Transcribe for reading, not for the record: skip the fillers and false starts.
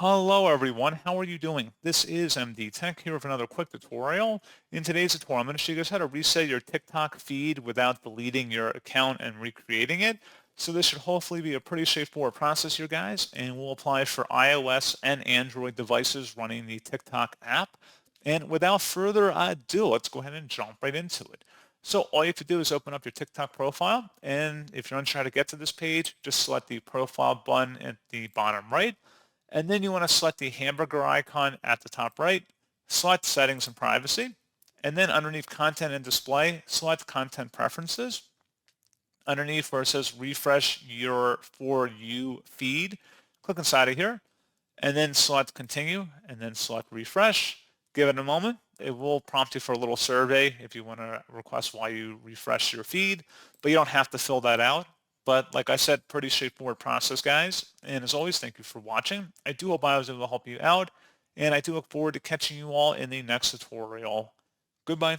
Hello everyone, how are you doing? This is MD Tech here with another quick tutorial. In today's tutorial, I'm going to show you guys how to reset your TikTok feed without deleting your account and recreating it. So this should hopefully be a pretty straightforward process here, guys, and will apply for iOS and Android devices running the TikTok app. And without further ado, let's go ahead and jump right into it. So all you have to do is open up your TikTok profile, and if you're unsure how to get to this page, just select the profile button at the bottom right. And then you want to select the hamburger icon at the top right, select settings and privacy, and then underneath content and display, select content preferences. Underneath where it says refresh your For You feed, click inside of here and then select continue and then select refresh. Give it a moment. It will prompt you for a little survey if you want to request why you refresh your feed, but you don't have to fill that out. But like I said, pretty straightforward process, guys. And as always, thank you for watching. I do hope I was able to help you out, and I do look forward to catching you all in the next tutorial. Goodbye.